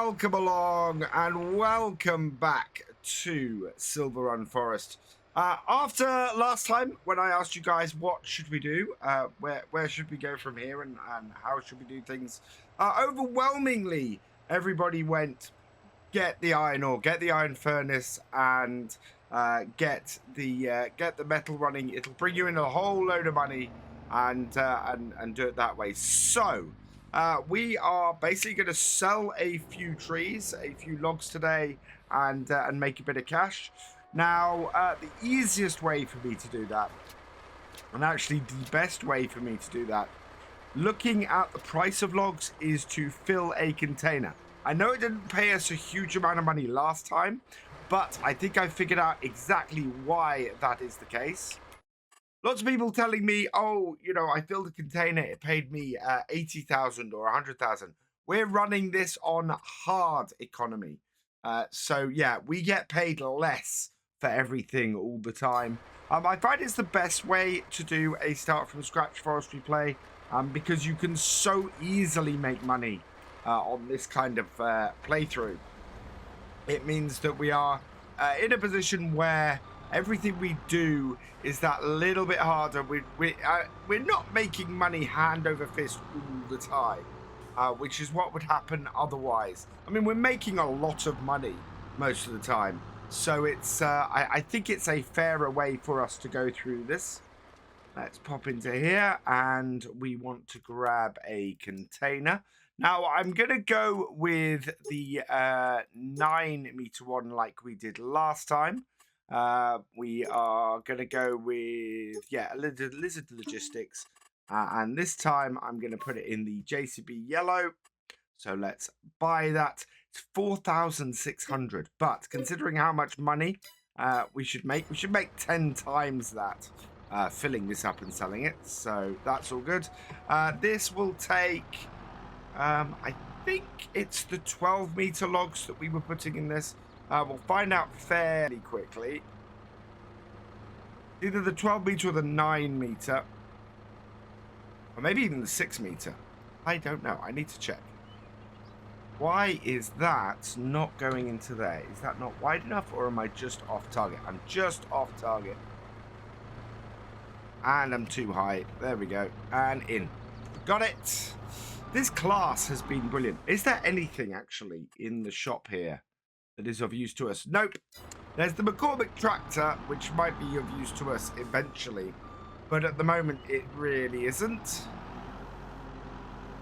welcome along and welcome back to Silverrun Forest. After last time, when I asked you guys what should we do, where should we go from here, and how should we do things, overwhelmingly everybody went get the iron ore, get the iron furnace, and get the metal running. It'll bring you in a whole load of money, and do it that way. So we are basically going to sell a few trees, a few logs today, and make a bit of cash. Now, the easiest way for me to do that, and actually the best way for me to do that, looking at the price of logs, is to fill a container. I know it didn't pay us a huge amount of money last time, but I think I figured out exactly why that is the case. Lots of people telling me, oh, you know, I filled a container, it paid me 80,000 or 100,000. We're running this on hard economy. So yeah, we get paid less for everything all the time. I find it's the best way to do a start from scratch forestry play, because you can so easily make money on this kind of playthrough. It means that we are in a position where everything we do is that little bit harder. We're not making money hand over fist all the time, which is what would happen otherwise. I mean, we're making a lot of money most of the time, so it's I think it's a fairer way for us to go through this. Let's pop into here, and we want to grab a container. Now, I'm going to go with the 9-meter one like we did last time. We are going to go with, yeah, Lizard Logistics. And this time, I'm going to put it in the JCB yellow. So let's buy that. It's 4,600. But considering how much money we should make 10 times that. Filling this up and selling it. So that's all good. This will take... I think it's the 12-meter logs that we were putting in this. We'll find out fairly quickly. Either the 12-meter or the 9-meter. Or maybe even the 6-meter. I don't know. I need to check. Why is that not going into there? Is that not wide enough, or am I just off target? I'm just off target. And I'm too high. There we go. And in. Got it. This class has been brilliant. Is there anything actually in the shop here that is of use to us? Nope. There's the McCormick tractor, which might be of use to us eventually, but at the moment it really isn't.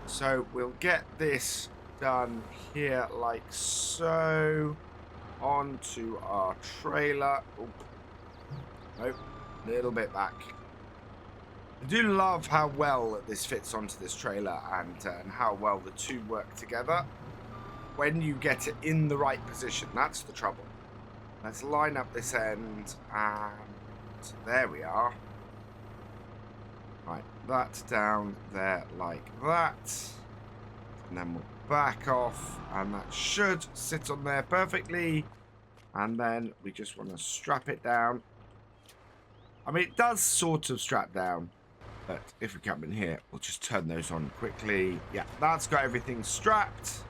So we'll get this done here like so. Onto our trailer. Oh. Nope. A little bit back. I do love how well this fits onto this trailer, and how well the two work together. When you get it in the right position, that's the trouble. Let's line up this end, and there we are. Right, that's down there like that. And then we'll back off, and that should sit on there perfectly. And then we just want to strap it down. I mean, it does sort of strap down. But if we come in here, we'll just turn those on quickly. Yeah, that's got everything strapped.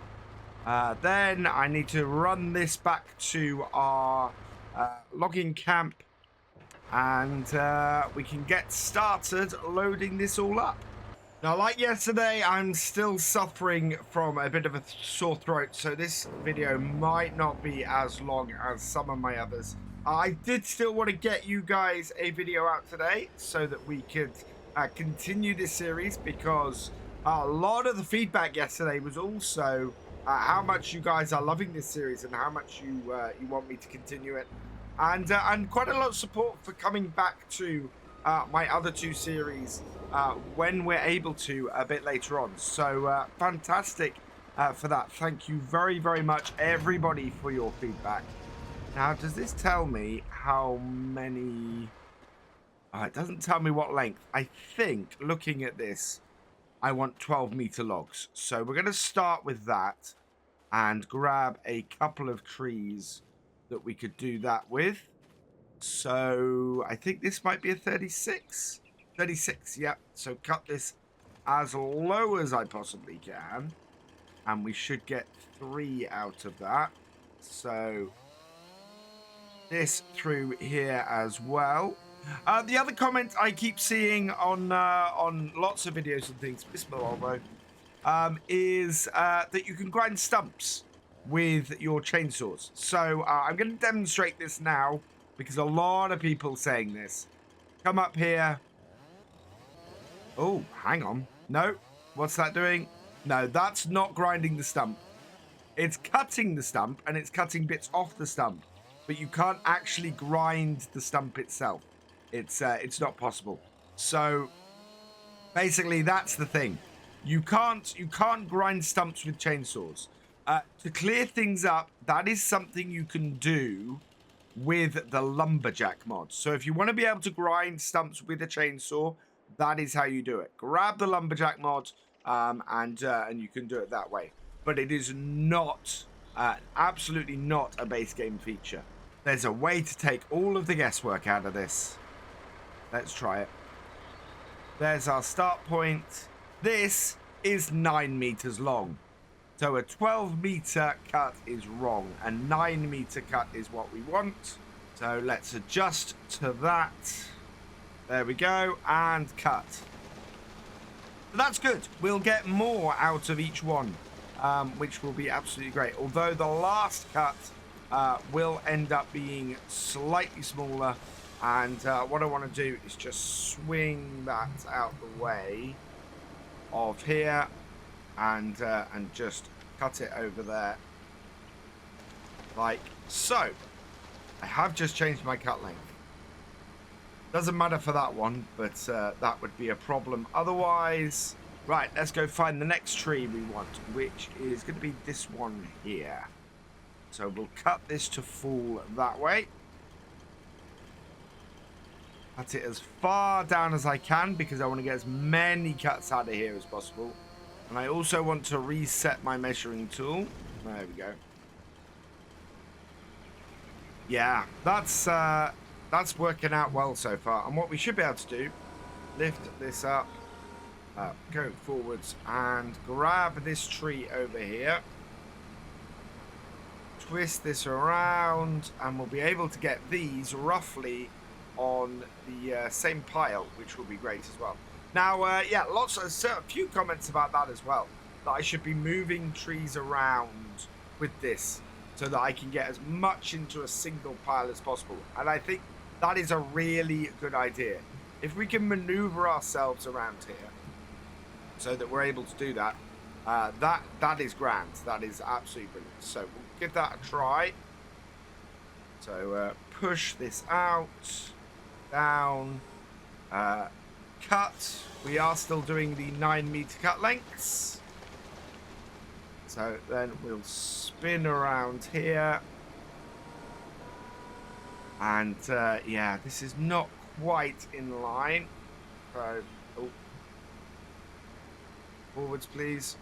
Then I need to run this back to our logging camp. And we can get started loading this all up. Now, like yesterday, I'm still suffering from a bit of a sore throat. So this video might not be as long as some of my others. I did still want to get you guys a video out today so that we could... continue this series, because a lot of the feedback yesterday was also how much you guys are loving this series and how much you want me to continue it, and quite a lot of support for coming back to my other two series when we're able to a bit later on. So fantastic for that. Thank you very, very much, everybody, for your feedback. Now, does this tell me how many... it doesn't tell me what length. I think, looking at this, I want 12-meter logs. So we're going to start with that and grab a couple of trees that we could do that with. So I think this might be a 36. 36, yeah. So cut this as low as I possibly can. and we should get 3 out of that. So this through here as well. The other comment I keep seeing on lots of videos and things, is that you can grind stumps with your chainsaws. So I'm going to demonstrate this now because a lot of people saying this. Come up here. Oh, hang on. No, what's that doing? No, that's not grinding the stump. It's cutting the stump and it's cutting bits off the stump, but you can't actually grind the stump itself. It's not possible. So basically, that's the thing. You can't grind stumps with chainsaws. To clear things up, that is something you can do with the lumberjack mod. So if you want to be able to grind stumps with a chainsaw, that is how you do it. Grab the lumberjack mod, and you can do it that way. But it is not, absolutely not a base game feature. There's a way to take all of the guesswork out of this. Let's try it. There's our start point. This is 9 meters long. So a 12-meter cut is wrong. A 9-meter cut is what we want. So let's adjust to that. There we go. And cut. That's good. We'll get more out of each one, which will be absolutely great. Although the last cut will end up being slightly smaller. And what I want to do is just swing that out the way of here and just cut it over there like so. I have just changed my cut length. Doesn't matter for that one, but that would be a problem otherwise. Right, let's go find the next tree we want, which is going to be this one here. So we'll cut this to fall that way. Cut it as far down as I can because I want to get as many cuts out of here as possible. And I also want to reset my measuring tool. There we go. Yeah, that's working out well so far. And what we should be able to do, lift this up, go forwards and grab this tree over here. Twist this around and we'll be able to get these roughly on the same pile, which will be great as well. Now, yeah, a few comments about that as well, that I should be moving trees around with this so that I can get as much into a single pile as possible. And I think that is a really good idea. If we can maneuver ourselves around here so that we're able to do that, that is grand. That is absolutely brilliant. So we'll give that a try. So push this out. Down, cut. We are still doing the 9-meter cut lengths. So then we'll spin around here. And yeah, this is not quite in line. So, oh. Forwards, please.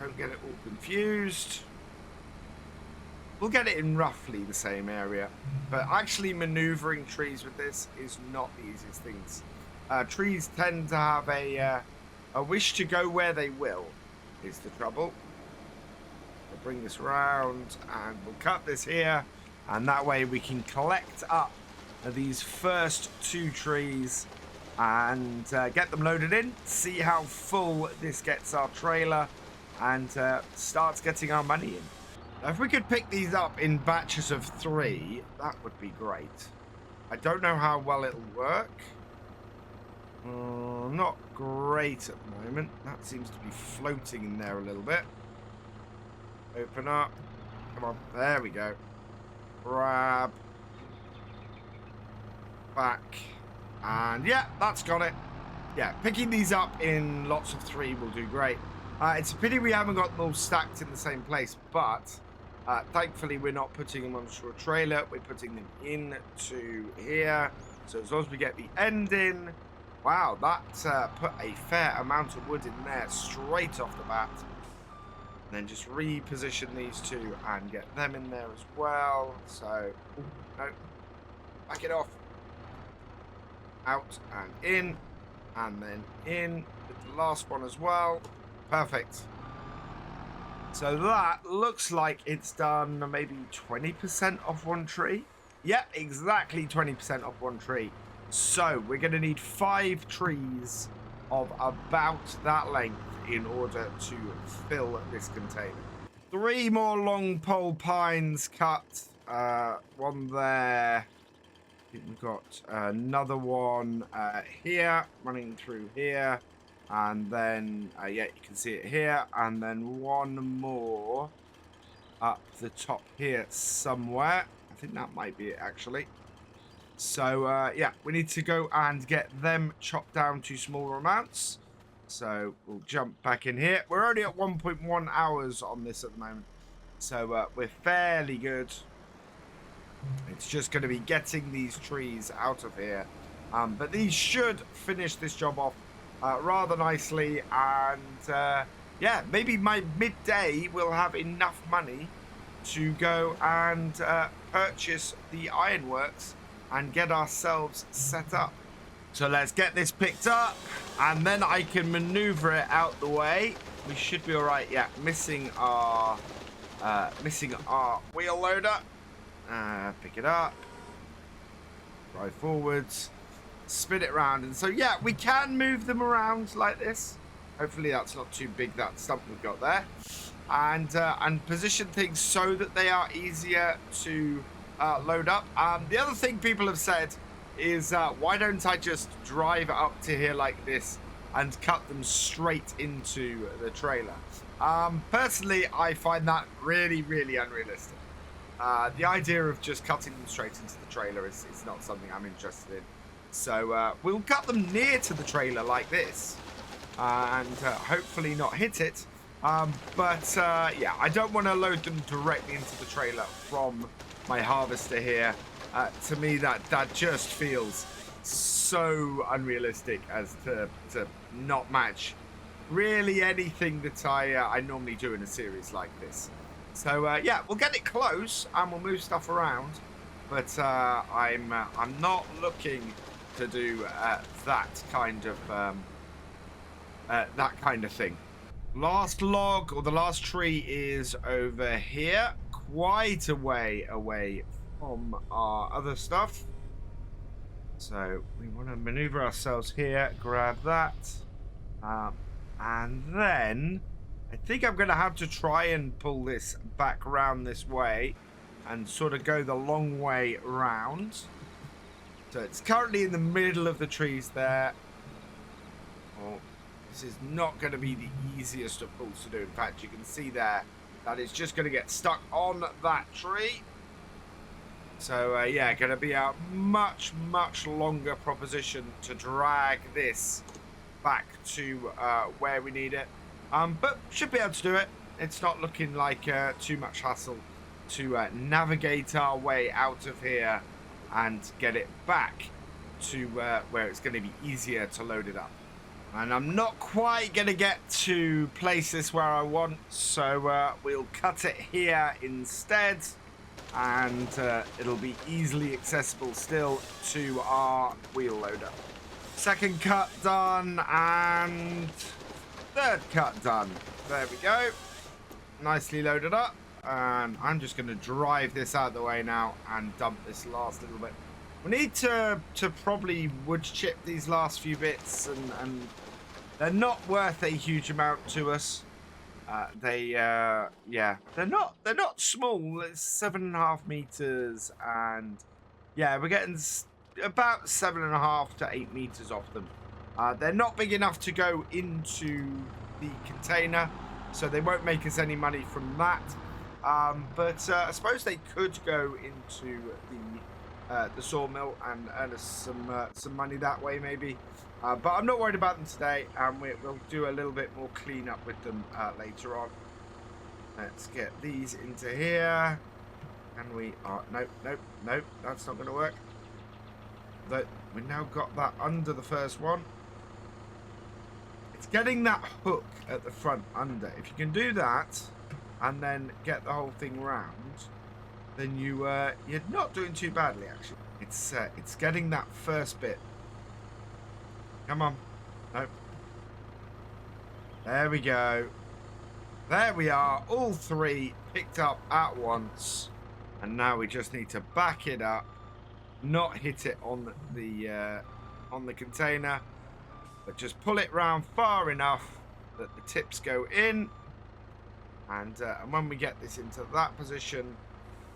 Don't get it all confused. We'll get it in roughly the same area, but actually maneuvering trees with this is not the easiest things. Trees tend to have a wish to go where they will, is the trouble. We'll bring this round and we'll cut this here, and that way we can collect up these first 2 trees and get them loaded in, see how full this gets our trailer, and starts getting our money in. If we could pick these up in batches of 3, that would be great. I don't know how well it'll work. Not great at the moment. That seems to be floating in there a little bit. Open up. Come on. There we go. Grab. Back. And yeah, that's got it. Yeah, picking these up in lots of 3 will do great. It's a pity we haven't got them all stacked in the same place, but thankfully we're not putting them onto a trailer. We're putting them into here. So as long as we get the end in, wow, that put a fair amount of wood in there straight off the bat. And then just reposition these 2 and get them in there as well. So, no, back it off. Out and in, and then in with the last one as well. Perfect. So that looks like it's done maybe 20% off one tree. Yep, exactly 20% off one tree. So we're going to need 5 trees of about that length in order to fill this container. 3 more long pole pines cut. One there. I think we've got another one here, running through here. And then, yeah, you can see it here. And then one more up the top here somewhere. I think that might be it, actually. So, yeah, we need to go and get them chopped down to smaller amounts. So, we'll jump back in here. We're only at 1.1 hours on this at the moment. So, we're fairly good. It's just going to be getting these trees out of here. But these should finish this job off rather nicely. And, yeah, maybe by midday we'll have enough money to go and purchase the ironworks and get ourselves set up. So let's get this picked up, and then I can maneuver it out the way. We should be all right. Yeah, missing our wheel loader. Pick it up, drive forwards, spin it around, and so yeah, we can move them around like this. Hopefully that's not too big, that stump we've got there, and position things so that they are easier to load up. The other thing people have said is why don't I just drive up to here like this and cut them straight into the trailer? Personally, I find that really, really unrealistic. The idea of just cutting them straight into the trailer is not something I'm interested in. So we'll cut them near to the trailer like this and hopefully not hit it. But yeah, I don't want to load them directly into the trailer from my harvester here. To me, that just feels so unrealistic as to not match really anything that I normally do in a series like this. So yeah, we'll get it close and we'll move stuff around, but I'm not looking to do that kind of thing. Last log, or the last tree, is over here, quite a way away from our other stuff. So we want to maneuver ourselves here, grab that, and then I think I'm going to have to try and pull this back around this way and sort of go the long way around. So it's currently in the middle of the trees there. Oh, this is not going to be the easiest of pulls to do. In fact, you can see there that it's just going to get stuck on that tree. So yeah, going to be a much longer proposition to drag this back to where we need it. But should be able to do it. It's not looking like too much hassle to navigate our way out of here and get it back to where it's going to be easier to load it up. And I'm not quite going to get to place this where I want, so we'll cut it here instead, and it'll be easily accessible still to our wheel loader. Second cut done, and third cut done. There we go. Nicely loaded up. And I'm just going to drive this out of the way now and dump this last little bit. We need to probably wood chip these last few bits, and they're not worth a huge amount to us. Yeah, they're not small. It's 7.5 meters, and yeah, we're getting about 7.5 to 8 meters off them. They're not big enough to go into the container, so they won't make us any money from that. But I suppose they could go into the sawmill and earn us some money that way, maybe. But I'm not worried about them today, and we'll do a little bit more cleanup with them later on. Let's get these into here. And we are... Nope, that's not going to work. But we now got that under the first one. It's getting that hook at the front under. If you can do that and then get the whole thing round, then you're not doing too badly, actually. It's getting that first bit. Come on. Nope. There we go. There we are, all three picked up at once. And now we just need to back it up, not hit it on the container, but just pull it round far enough that the tips go in. And when we get this into that position,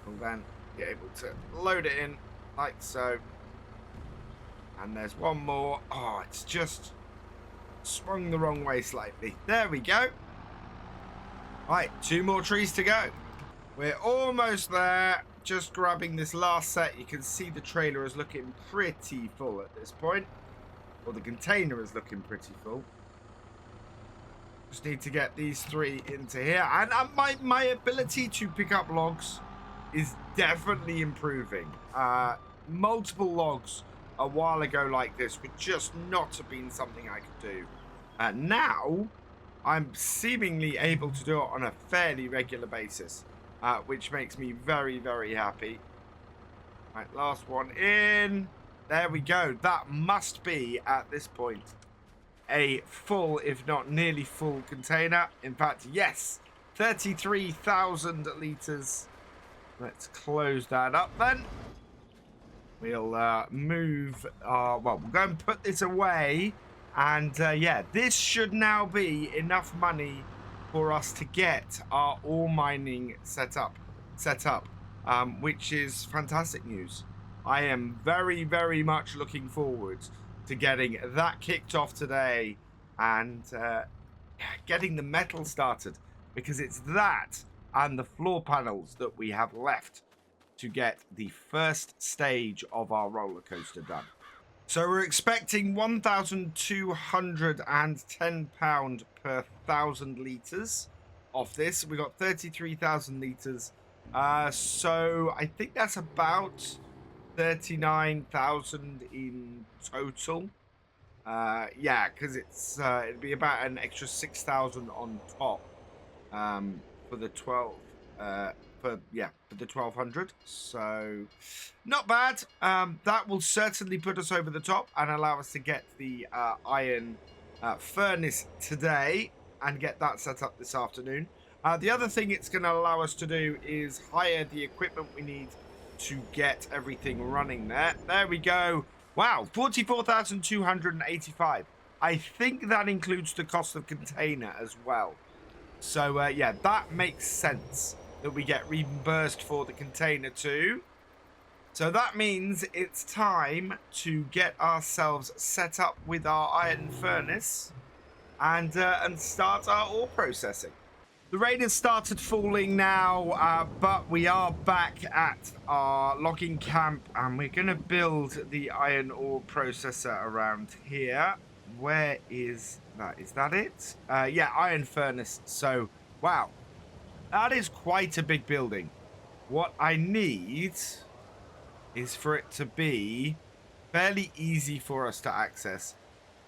we'll then be able to load it in like so. And there's one more. Oh, it's just swung the wrong way slightly. There we go. Right, 2 more trees to go. We're almost there. Just grabbing this last set. You can see the trailer is looking pretty full at this point. Or the container is looking pretty full. Just need to get these 3 into here. And my ability to pick up logs is definitely improving. Multiple logs a while ago like this would just not have been something I could do. Now, I'm seemingly able to do it on a fairly regular basis, which makes me very, very happy. Right, last one in. There we go. That must be, at this point, a full, if not nearly full container. In fact, yes, 33,000 litres. Let's close that up then. We'll move, well, we'll go and put this away. And yeah, this should now be enough money for us to get our ore mining set up, which is fantastic news. I am very, very much looking forward to getting that kicked off today and getting the metal started, because it's that and the floor panels that we have left to get the first stage of our roller coaster done. So we're expecting £1,210 per 1,000 litres off this. We got 33,000 litres. So I think that's about 39,000 in total. Yeah, because it's it'd be about an extra 6,000 on top for the 12. For the 1,200, so not bad. That will certainly put us over the top and allow us to get the iron furnace today and get that set up this afternoon. The other thing it's going to allow us to do is hire the equipment we need to get everything running there. There we go. Wow, 44,285. I think that includes the cost of container as well. So yeah, that makes sense that we get reimbursed for the container too. So that means it's time to get ourselves set up with our iron furnace and start our ore processing. The rain has started falling now, but we are back at our logging camp and we're going to build the iron ore processor around here. Where is that? Is that it? Yeah, iron furnace. So, wow. That is quite a big building. What I need is for it to be fairly easy for us to access.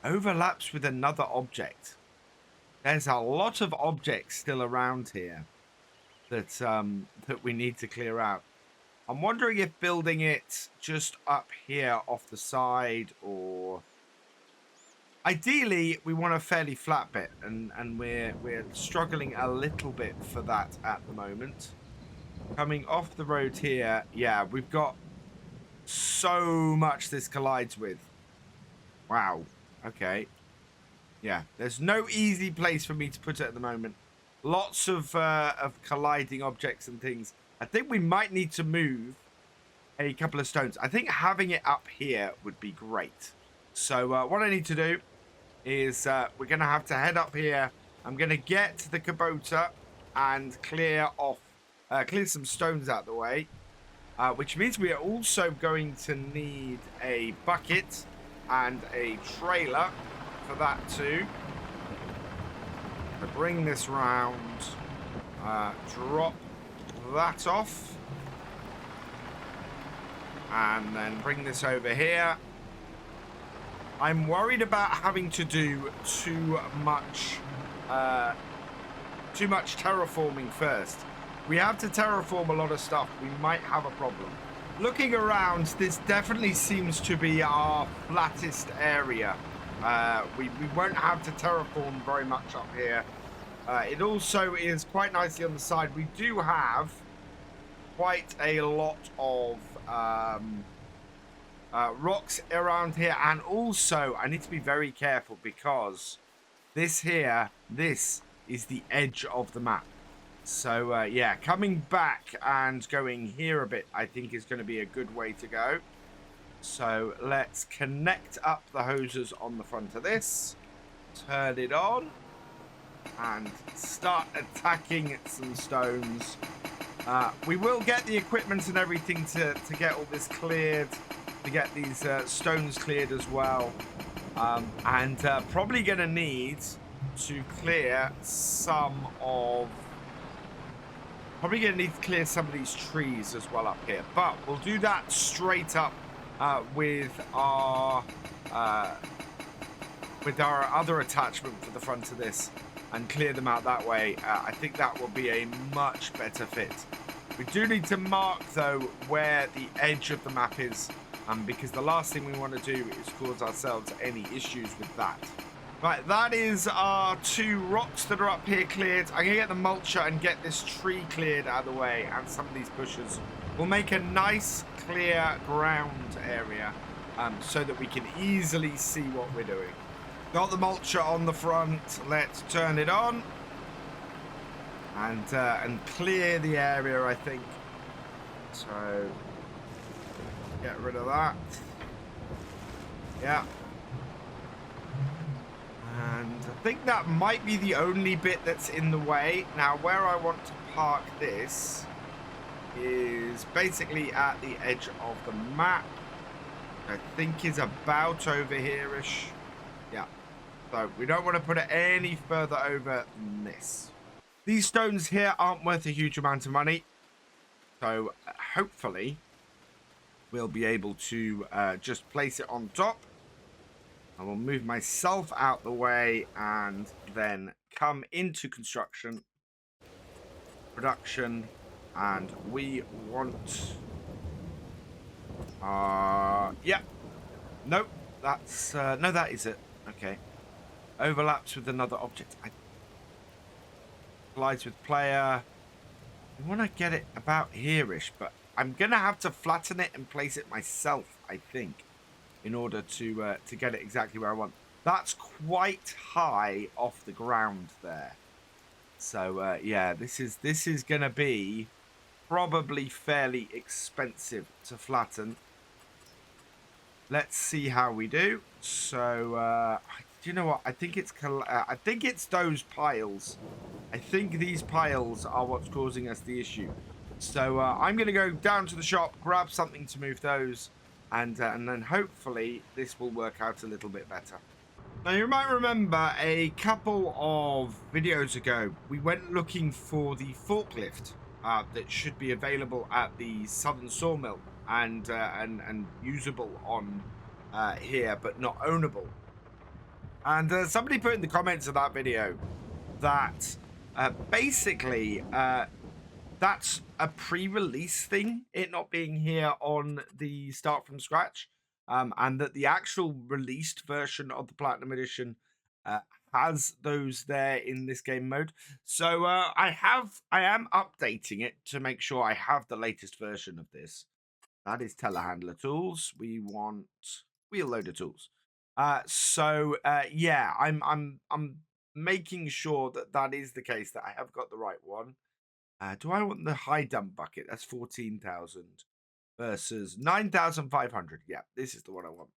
Overlaps with another object. There's a lot of objects still around here that that we need to clear out. I'm wondering if building it just up here off the side, or ideally we want a fairly flat bit, and we're struggling a little bit for that at the moment. Coming off the road here, yeah, we've got so much this collides with. Wow. Okay. Yeah, there's no easy place for me to put it at the moment. Lots of colliding objects and things. I think we might need to move a couple of stones. I think having it up here would be great. So what I need to do is we're going to have to head up here. I'm going to get the Kubota and clear some stones out the way. Which means we are also going to need a bucket and a trailer for that too. To bring this round, drop that off, and then bring this over here. I'm worried about having to do too much terraforming first. We have to terraform a lot of stuff. We might have a problem. Looking around, this definitely seems to be our flattest area. We won't have to terraform very much up here. It also is quite nicely on the side. We do have quite a lot of rocks around here, and also I need to be very careful because this is the edge of the map. So yeah, coming back and going here a bit, I think is going to be a good way to go. So let's connect up the hoses on the front of this, turn it on, and start attacking some stones. We will get the equipment and everything to get all this cleared, to get these stones cleared as well. And probably going to need to clear some of... Probably going to need to clear some of these trees as well up here. But we'll do that straight up with our other attachment for the front of this and clear them out that way. I think that will be a much better fit. We do need to mark, though, where the edge of the map is, because the last thing we want to do is cause ourselves any issues with that. Right, that is our 2 rocks that are up here cleared. I'm going to get the mulcher and get this tree cleared out of the way, and some of these bushes. We'll make a nice, clear ground area so that we can easily see what we're doing. Got the mulcher on the front. Let's turn it on and clear the area, I think. So get rid of that. Yeah. And I think that might be the only bit that's in the way. Now, where I want to park this is basically at the edge of the map. I think is about over here-ish. Yeah. So we don't want to put it any further over than this. These stones here aren't worth a huge amount of money. So hopefully we'll be able to just place it on top. I will move myself out the way and then come into construction, production, and we want... yeah. Nope. That's... no, that is it. Okay. Overlaps with another object. Collides with player. I want to get it about here-ish, but I'm going to have to flatten it and place it myself, I think, in order to get it exactly where I want. That's quite high off the ground there. So, yeah, this is going to be probably fairly expensive to flatten. Let's see how we do. So, do you know what? I think it's those piles. I think these piles are what's causing us the issue. So I'm going to go down to the shop, grab something to move those, and then hopefully this will work out a little bit better. Now, you might remember a couple of videos ago, we went looking for the forklift that should be available at the Southern Sawmill and usable on here, but not ownable. And somebody put in the comments of that video that basically that's a pre-release thing, it not being here on the Start From Scratch, and that the actual released version of the Platinum Edition has those there in this game mode. So I am updating it to make sure I have the latest version of this. That is telehandler tools. We want wheel loader tools. So yeah, I'm making sure that that is the case, that I have got the right one. Do I want the high dump bucket? That's 14,000 versus 9,500. Yeah, this is the one I want.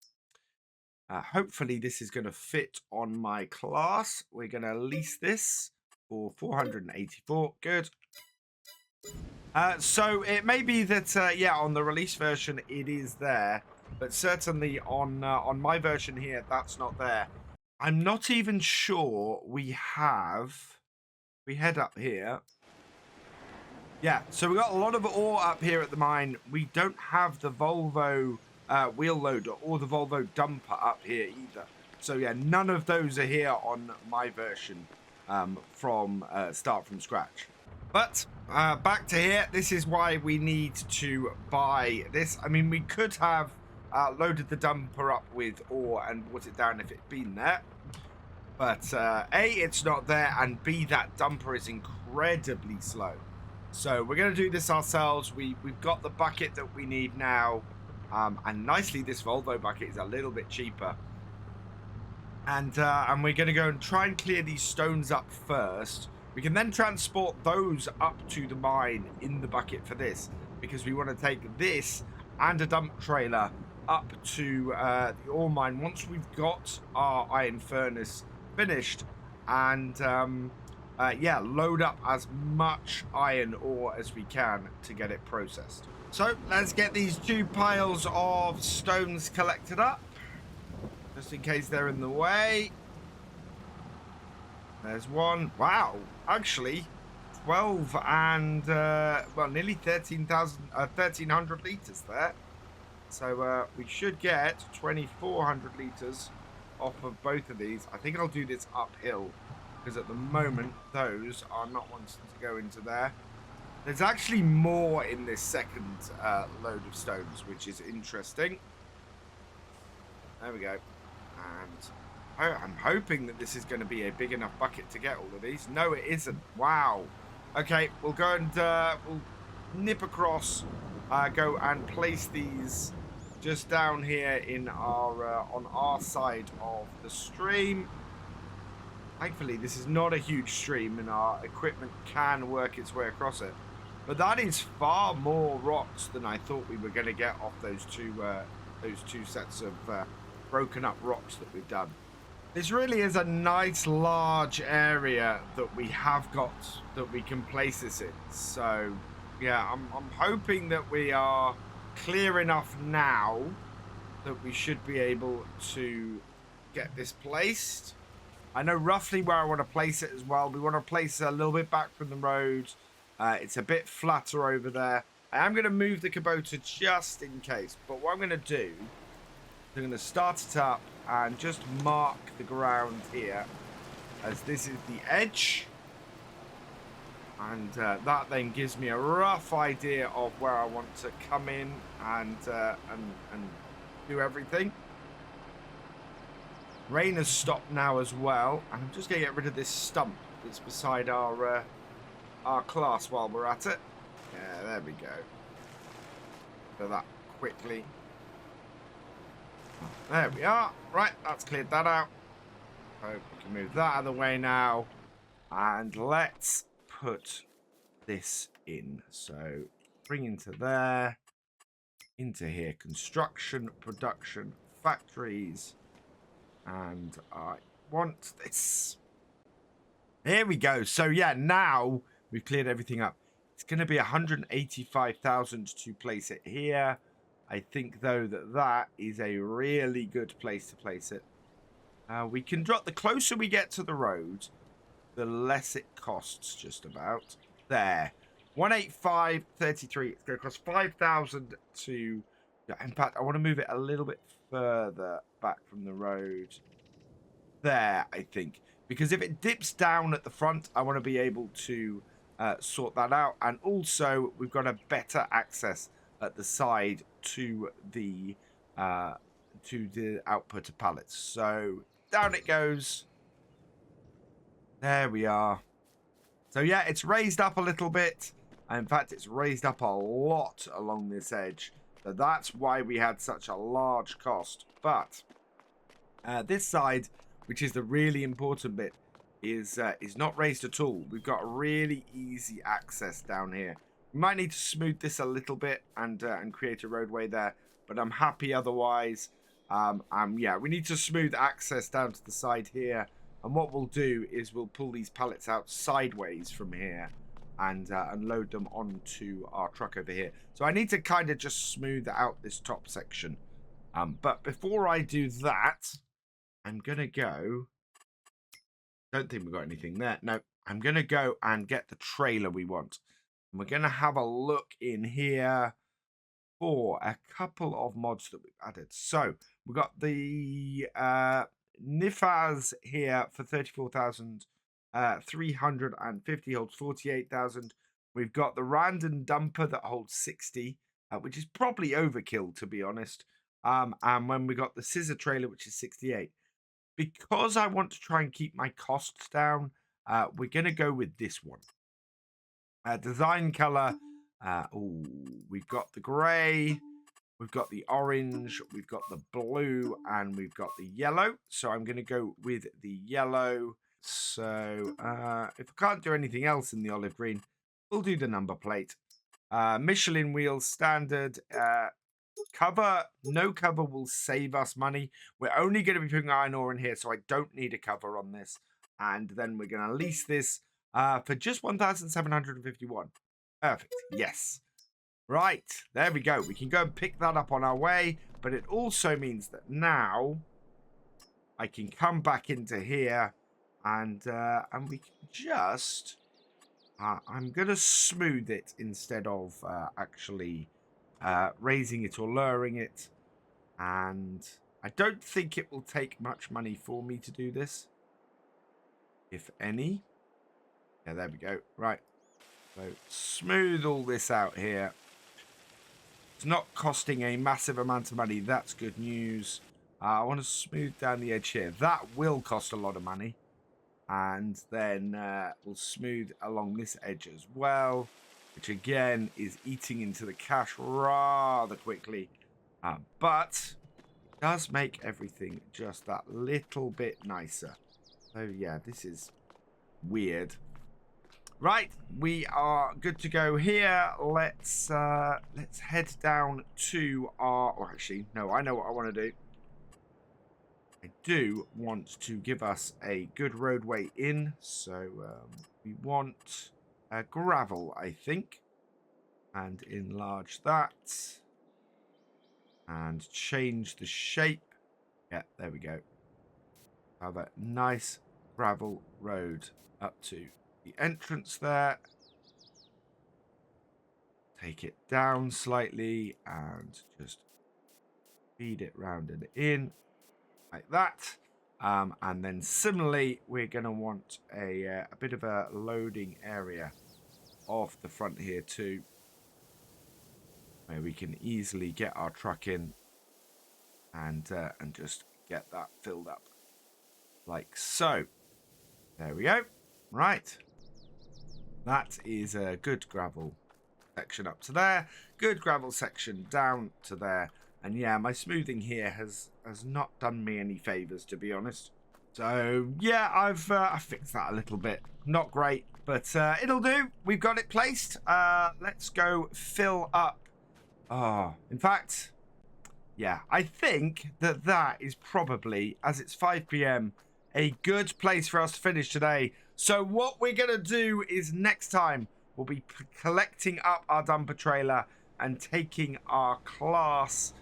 Hopefully this is going to fit on my class. We're going to lease this for 484. Good. So it may be that yeah, on the release version it is there, but certainly on my version here that's not there. I'm not even sure we have. We head up here. Yeah, so we got a lot of ore up here at the mine. We don't have the Volvo wheel loader or the Volvo dumper up here either. So yeah, none of those are here on my version from Start From Scratch. But back to here, this is why we need to buy this. I mean, we could have loaded the dumper up with ore and brought it down if it'd been there. But A, it's not there, and B, that dumper is incredibly slow. So we're going to do this ourselves. We've got the bucket that we need now. And nicely, this Volvo bucket is a little bit cheaper. And we're going to go and try and clear these stones up first. We can then transport those up to the mine in the bucket for this, because we want to take this and a dump trailer up to the ore mine once we've got our iron furnace finished, and yeah, load up as much iron ore as we can to get it processed. So let's get these 2 piles of stones collected up, just in case they're in the way. There's one. Wow, actually 12 and well, nearly 1300 liters there. So we should get 2400 liters off of both of these. I think I'll do this uphill, because at the moment those are not wanting to go into there. There's actually more in this second load of stones, which is interesting. There we go. And I'm hoping that this is going to be a big enough bucket to get all of these. No, it isn't. Wow. Okay, we'll go and we'll nip across, go and place these just down here in our on our side of the stream. Thankfully, this is not a huge stream, and our equipment can work its way across it. But that is far more rocks than I thought we were going to get off those two sets of broken up rocks that we've done. This really is a nice large area that we have got that we can place this in. So yeah, I'm hoping that we are clear enough now that we should be able to get this placed. I know roughly where I want to place it as well. We want to place it a little bit back from the road. It's a bit flatter over there. I am going to move the Kubota just in case, but what I'm going to do, I'm going to start it up and just mark the ground here, as this is the edge, and that then gives me a rough idea of where I want to come in and do everything. Rain has stopped now as well, and I'm just going to get rid of this stump that's beside our class while we're at it. Yeah, there we go. Do that quickly. There we are. Right, that's cleared that out. So we can move that out of the way now. And let's put this in. So bring into there. Into here. Construction, production, factories. And I want this. There we go. So yeah, now we've cleared everything up. It's going to be 185,000 to place it here. I think, though, that is a really good place to place it. We can drop, the closer we get to the road, the less it costs, just about. There. 185.33. It's going to cost 5,000 to... In fact, I want to move it a little bit further back from the road. There, I think. Because if it dips down at the front, I want to be able to sort that out. And also, we've got a better access at the side to the output of pallets. So down it goes. There we are. So yeah, it's raised up a little bit. In fact, it's raised up a lot along this edge. So that's why we had such a large cost. But this side, which is the really important bit, is not raised at all. We've got really easy access down here. We might need to smooth this a little bit and create a roadway there, but I'm happy otherwise. Yeah, we need to smooth access down to the side here, and what we'll do is we'll pull these pallets out sideways from here and load them onto our truck over here. So I need to kind of just smooth out this top section. But before I do that, I'm gonna go. Don't think we've got anything there. No, I'm gonna go and get the trailer we want. We're going to have a look in here for a couple of mods that we've added. So we've got the Nifaz here for 34,350, holds 48,000. We've got the Random Dumper that holds 60, which is probably overkill, to be honest. And when we got the Scissor Trailer, which is 68. because I want to try and keep my costs down, we're going to go with this one. Design color. We've got the gray. We've got the orange, we've got the blue, and we've got the yellow. So I'm going to go with the yellow. So if I can't do anything else in the olive green, we'll do the number plate. Michelin wheels, standard. Cover, no cover will save us money. We're only going to be putting iron ore in here, so I don't need a cover on this. And then we're going to lease this for just 1,751. Perfect, yes. Right, there we go. We can go and pick that up on our way, but it also means that now I can come back into here and we can just I'm gonna smooth it instead of actually raising it or lowering it, and I don't think it will take much money for me to do this, if any. Yeah, there we go. Right, so smooth all this out here. It's not costing a massive amount of money. That's good news. I want to smooth down the edge here. That will cost a lot of money. And then we'll smooth along this edge as well, which again is eating into the cash rather quickly. But it does make everything just that little bit nicer. So yeah, this is weird. Right, we are good to go here. Let's head down to our... Or actually, no, I know what I want to do. I do want to give us a good roadway in. So we want gravel, I think. And enlarge that. And change the shape. Yeah, there we go. Have a nice gravel road up to the entrance there. Take it down slightly and just feed it round and in like that. And then similarly, we're going to want a bit of a loading area off the front here too, where we can easily get our truck in and just get that filled up like so. There we go. Right. That is a good gravel section up to there. Good gravel section down to there. And yeah, my smoothing here has not done me any favours, to be honest. So yeah, I've fixed that a little bit. Not great, but it'll do. We've got it placed. Let's go fill up. In fact, yeah, I think that is probably, as it's 5 p.m, a good place for us to finish today. So what we're going to do is next time we'll be collecting up our dumper trailer and taking our class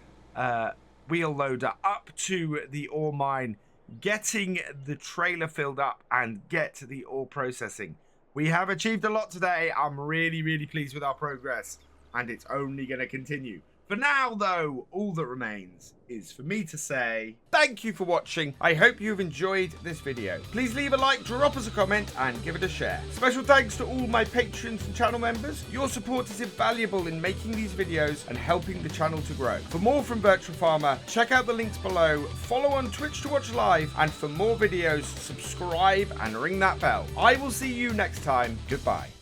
wheel loader up to the ore mine, getting the trailer filled up and get the ore processing. We have achieved a lot today. I'm really, really pleased with our progress, and it's only going to continue. For now, though, all that remains is for me to say thank you for watching. I hope you've enjoyed this video. Please leave a like, drop us a comment, and give it a share. Special thanks to all my patrons and channel members. Your support is invaluable in making these videos and helping the channel to grow. For more from Virtual Farmer, check out the links below, follow on Twitch to watch live, and for more videos, subscribe and ring that bell. I will see you next time. Goodbye.